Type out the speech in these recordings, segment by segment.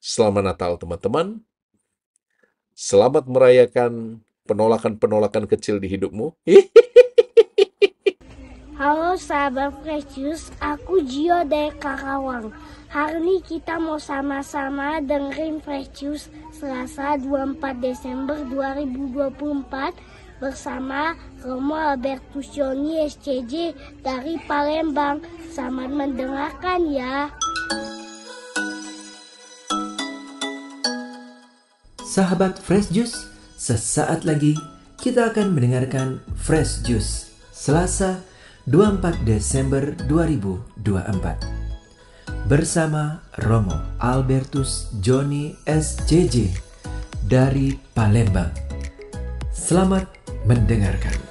Selamat Natal teman-teman. Selamat merayakan penolakan-penolakan kecil di hidupmu. Halo sahabat Precious, aku Gio dari Karawang. Hari ini kita mau sama-sama dengerin Precious Selasa 24 Desember 2024 bersama Romo Albertus Joni SCJ dari Palembang. Selamat mendengarkan ya. Sahabat Fresh Juice, sesaat lagi kita akan mendengarkan Fresh Juice Selasa 24 Desember 2024 bersama Romo Albertus Joni SCJ dari Palembang. Selamat mendengarkan.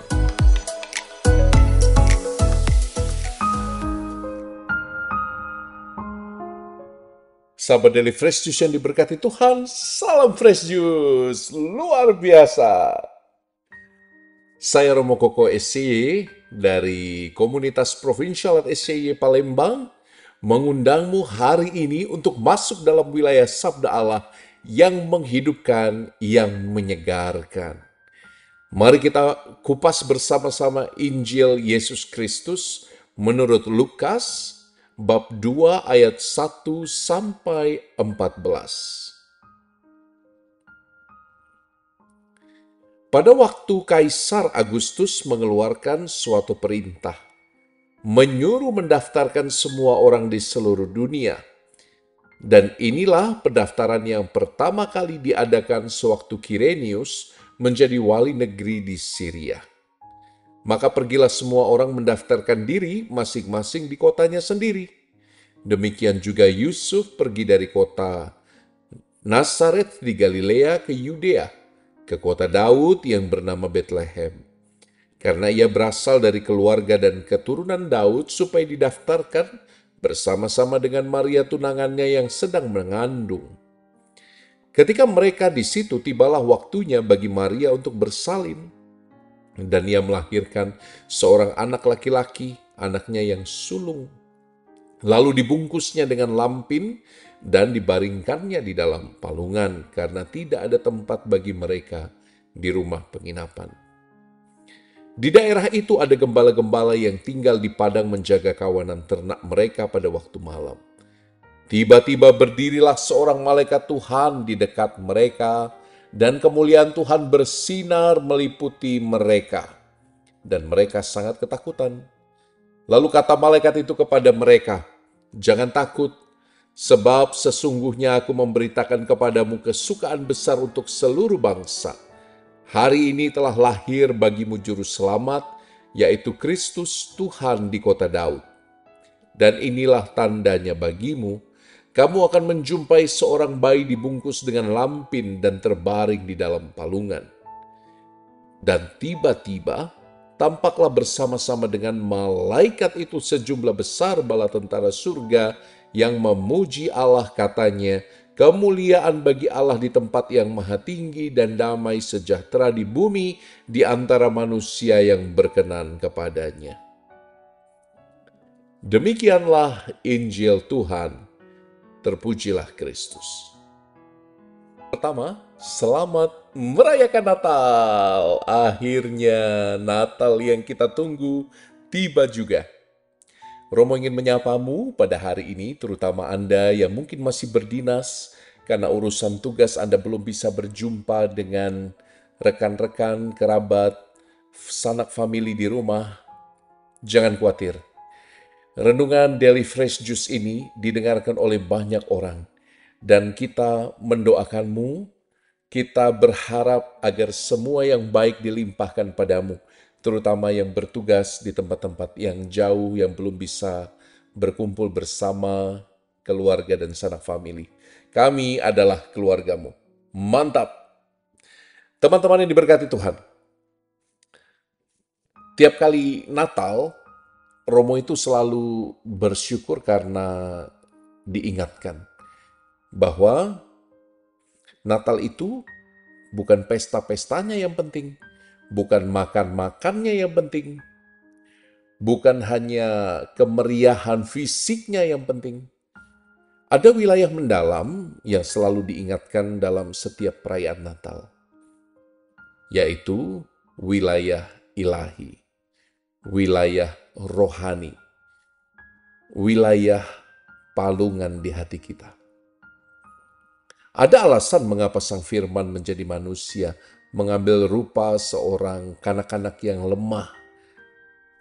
Sahabat Daily Fresh Juice yang diberkati Tuhan, salam Fresh Juice, luar biasa. Saya Romo Koko SCY dari Komunitas Provinsial SCY Palembang mengundangmu hari ini untuk masuk dalam wilayah Sabda Allah yang menghidupkan, yang menyegarkan. Mari kita kupas bersama-sama Injil Yesus Kristus menurut Lukas bab 2 ayat 1 sampai 14. Pada waktu Kaisar Agustus mengeluarkan suatu perintah, menyuruh mendaftarkan semua orang di seluruh dunia. Dan inilah pendaftaran yang pertama kali diadakan sewaktu Kirenius menjadi wali negeri di Syria. Maka pergilah semua orang mendaftarkan diri masing-masing di kotanya sendiri. Demikian juga Yusuf pergi dari kota Nazaret di Galilea ke Yudea, ke kota Daud yang bernama Betlehem. Karena ia berasal dari keluarga dan keturunan Daud supaya didaftarkan bersama-sama dengan Maria tunangannya yang sedang mengandung. Ketika mereka di situ, tibalah waktunya bagi Maria untuk bersalin. Dan ia melahirkan seorang anak laki-laki, anaknya yang sulung. Lalu dibungkusnya dengan lampin dan dibaringkannya di dalam palungan karena tidak ada tempat bagi mereka di rumah penginapan. Di daerah itu ada gembala-gembala yang tinggal di padang menjaga kawanan ternak mereka pada waktu malam. Tiba-tiba berdirilah seorang malaikat Tuhan di dekat mereka, dan kemuliaan Tuhan bersinar meliputi mereka. Dan mereka sangat ketakutan. Lalu kata malaikat itu kepada mereka, "Jangan takut, sebab sesungguhnya aku memberitakan kepadamu kesukaan besar untuk seluruh bangsa. Hari ini telah lahir bagimu juru selamat, yaitu Kristus Tuhan di kota Daud. Dan inilah tandanya bagimu, kamu akan menjumpai seorang bayi dibungkus dengan lampin dan terbaring di dalam palungan." Dan tiba-tiba tampaklah bersama-sama dengan malaikat itu sejumlah besar bala tentara surga yang memuji Allah, katanya, "Kemuliaan bagi Allah di tempat yang maha tinggi dan damai sejahtera di bumi di antara manusia yang berkenan kepadanya." Demikianlah Injil Tuhan. Terpujilah Kristus. Pertama, selamat merayakan Natal. Akhirnya Natal yang kita tunggu tiba juga. Romo ingin menyapamu pada hari ini, terutama Anda yang mungkin masih berdinas karena urusan tugas Anda belum bisa berjumpa dengan rekan-rekan, kerabat, sanak famili di rumah. Jangan khawatir. Renungan Daily Fresh Juice ini didengarkan oleh banyak orang. Dan kita mendoakanmu, kita berharap agar semua yang baik dilimpahkan padamu, terutama yang bertugas di tempat-tempat yang jauh yang belum bisa berkumpul bersama keluarga dan sanak famili. Kami adalah keluargamu. Mantap! Teman-teman yang diberkati Tuhan, tiap kali Natal, Romo itu selalu bersyukur karena diingatkan bahwa Natal itu bukan pesta-pestanya yang penting, bukan makan-makannya yang penting, bukan hanya kemeriahan fisiknya yang penting, Ada wilayah mendalam yang selalu diingatkan dalam setiap perayaan Natal, yaitu wilayah ilahi, wilayah rohani, wilayah palungan di hati kita. Ada alasan mengapa Sang Firman menjadi manusia, mengambil rupa seorang kanak-kanak yang lemah,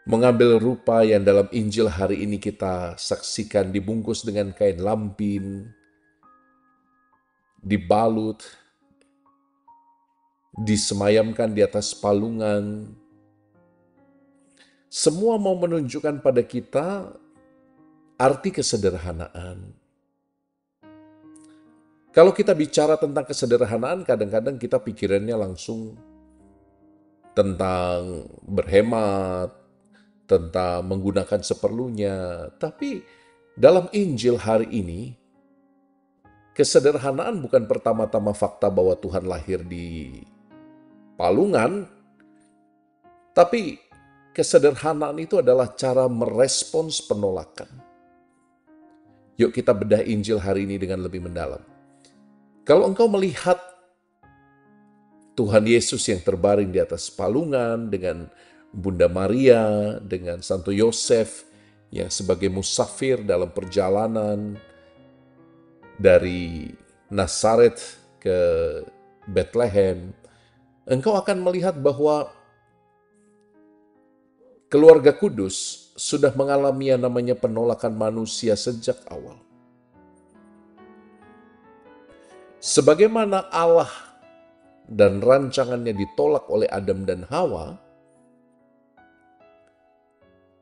mengambil rupa yang dalam Injil hari ini kita saksikan dibungkus dengan kain lampin, dibalut, disemayamkan di atas palungan. Semua mau menunjukkan pada kita arti kesederhanaan. Kalau kita bicara tentang kesederhanaan, kadang-kadang kita pikirannya langsung tentang berhemat, tentang menggunakan seperlunya. Tapi dalam Injil hari ini, kesederhanaan bukan pertama-tama fakta bahwa Tuhan lahir di palungan, tapi kesederhanaan itu adalah cara merespons penolakan. Yuk kita bedah Injil hari ini dengan lebih mendalam. Kalau engkau melihat Tuhan Yesus yang terbaring di atas palungan dengan Bunda Maria, dengan Santo Yosef yang sebagai musafir dalam perjalanan dari Nazaret ke Bethlehem, engkau akan melihat bahwa keluarga kudus sudah mengalami yang namanya penolakan manusia sejak awal. Sebagaimana Allah dan rancangannya ditolak oleh Adam dan Hawa,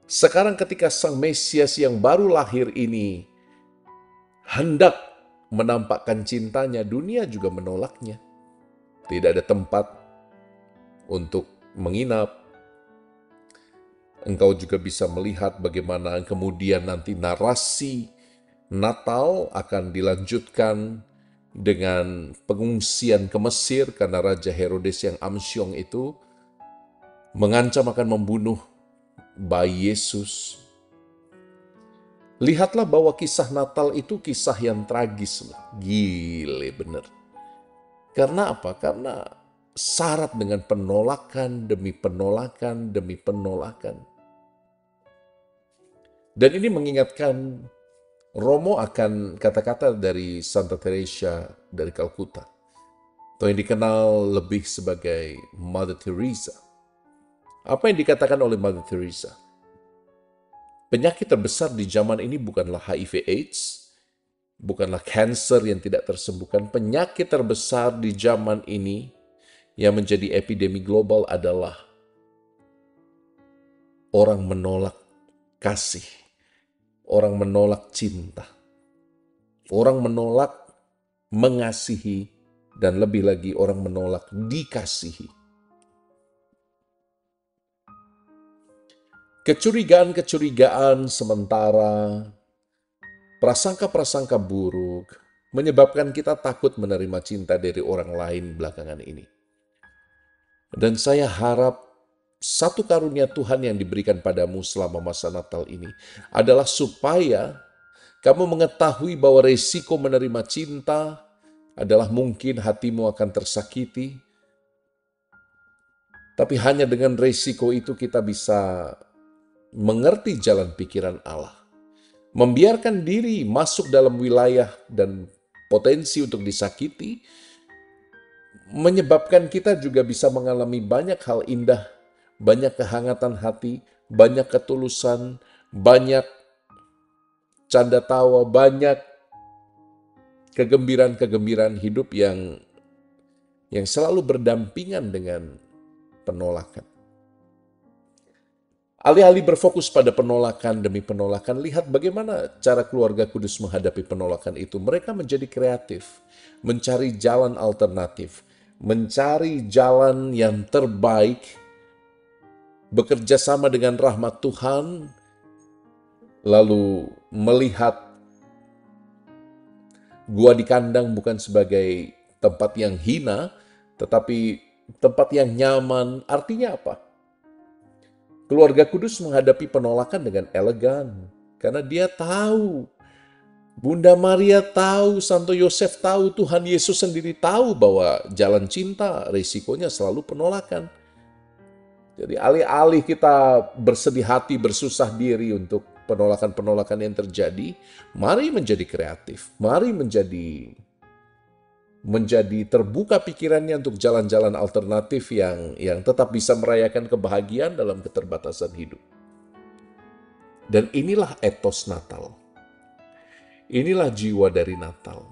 sekarang ketika Sang Mesias yang baru lahir ini hendak menampakkan cintanya, dunia juga menolaknya. Tidak ada tempat untuk menginap. Engkau juga bisa melihat bagaimana kemudian nanti narasi Natal akan dilanjutkan dengan pengungsian ke Mesir karena Raja Herodes yang amsyong itu mengancam akan membunuh bayi Yesus. Lihatlah bahwa kisah Natal itu kisah yang tragis. Gile bener. Karena apa? Karena syarat dengan penolakan demi penolakan demi penolakan. Dan ini mengingatkan Romo akan kata-kata dari Santa Teresa dari Calcutta, atau yang dikenal lebih sebagai Mother Teresa. Apa yang dikatakan oleh Mother Teresa? Penyakit terbesar di zaman ini bukanlah HIV/AIDS, bukanlah kanker yang tidak tersembuhkan. Penyakit terbesar di zaman ini yang menjadi epidemi global adalah orang menolak kasih, orang menolak cinta, orang menolak mengasihi, dan lebih lagi orang menolak dikasihi. Kecurigaan-kecurigaan sementara, prasangka-prasangka buruk menyebabkan kita takut menerima cinta dari orang lain belakangan ini. Dan saya harap satu karunia Tuhan yang diberikan padamu selama masa Natal ini adalah supaya kamu mengetahui bahwa resiko menerima cinta adalah mungkin hatimu akan tersakiti, tapi hanya dengan resiko itu kita bisa mengerti jalan pikiran Allah. Membiarkan diri masuk dalam wilayah dan potensi untuk disakiti, menyebabkan kita juga bisa mengalami banyak hal indah, banyak kehangatan hati, banyak ketulusan, banyak canda tawa, banyak kegembiraan-kegembiraan hidup yang selalu berdampingan dengan penolakan. Alih-alih berfokus pada penolakan demi penolakan, lihat bagaimana cara keluarga kudus menghadapi penolakan itu. Mereka menjadi kreatif, mencari jalan alternatif, mencari jalan yang terbaik, bekerja sama dengan rahmat Tuhan, lalu melihat gua di kandang bukan sebagai tempat yang hina, tetapi tempat yang nyaman. Artinya apa? Keluarga kudus menghadapi penolakan dengan elegan, karena dia tahu Bunda Maria tahu, Santo Yosef tahu, Tuhan Yesus sendiri tahu bahwa jalan cinta risikonya selalu penolakan. Jadi alih-alih kita bersedih hati, bersusah diri untuk penolakan-penolakan yang terjadi, mari menjadi kreatif, mari menjadi terbuka pikirannya untuk jalan-jalan alternatif yang tetap bisa merayakan kebahagiaan dalam keterbatasan hidup. Dan inilah etos Natal. Inilah jiwa dari Natal.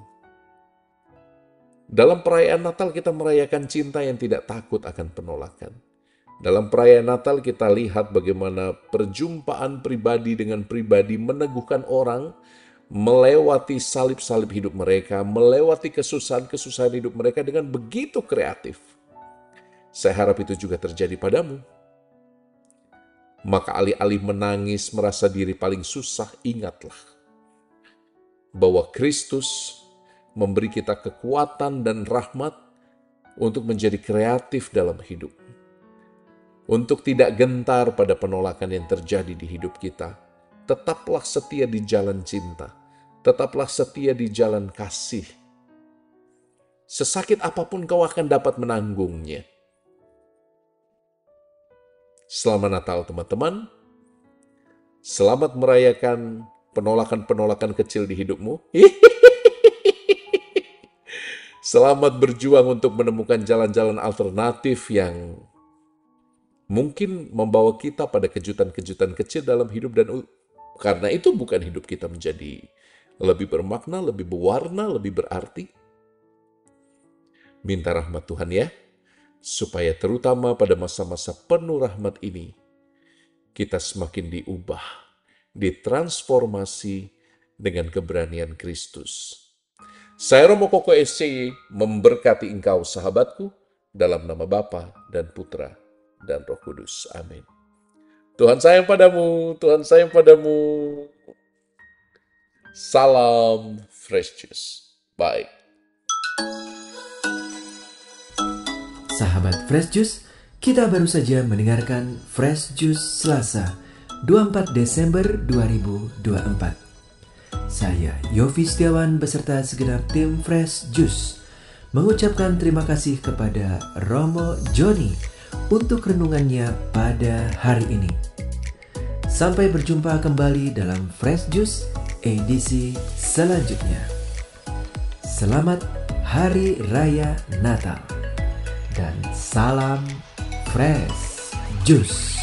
Dalam perayaan Natal kita merayakan cinta yang tidak takut akan penolakan. Dalam perayaan Natal kita lihat bagaimana perjumpaan pribadi dengan pribadi meneguhkan orang melewati salib-salib hidup mereka, melewati kesusahan-kesusahan hidup mereka dengan begitu kreatif. Saya harap itu juga terjadi padamu. Maka alih-alih menangis, merasa diri paling susah, ingatlah bahwa Kristus memberi kita kekuatan dan rahmat untuk menjadi kreatif dalam hidup. Untuk tidak gentar pada penolakan yang terjadi di hidup kita. Tetaplah setia di jalan cinta. Tetaplah setia di jalan kasih. Sesakit apapun kau akan dapat menanggungnya. Selamat Natal teman-teman. Selamat merayakan penolakan-penolakan kecil di hidupmu. Selamat berjuang untuk menemukan jalan-jalan alternatif yang mungkin membawa kita pada kejutan-kejutan kecil dalam hidup, dan karena itu bukan hidup kita menjadi lebih bermakna, lebih berwarna, lebih berarti. Minta rahmat Tuhan ya, supaya terutama pada masa-masa penuh rahmat ini, kita semakin diubah, ditransformasi dengan keberanian Kristus. Saya Romo Koko SCY memberkati engkau sahabatku, dalam nama Bapa dan Putra dan Roh Kudus. Amin. Tuhan sayang padamu, Tuhan sayang padamu. Salam Fresh Juice. Bye. Sahabat Fresh Juice, kita baru saja mendengarkan Fresh Juice Selasa 24 Desember 2024. Saya Yofi Setiawan beserta segenap tim Fresh Juice mengucapkan terima kasih kepada Romo Joni untuk renungannya pada hari ini. Sampai berjumpa kembali dalam Fresh Juice edisi selanjutnya. Selamat Hari Raya Natal dan salam Fresh Juice.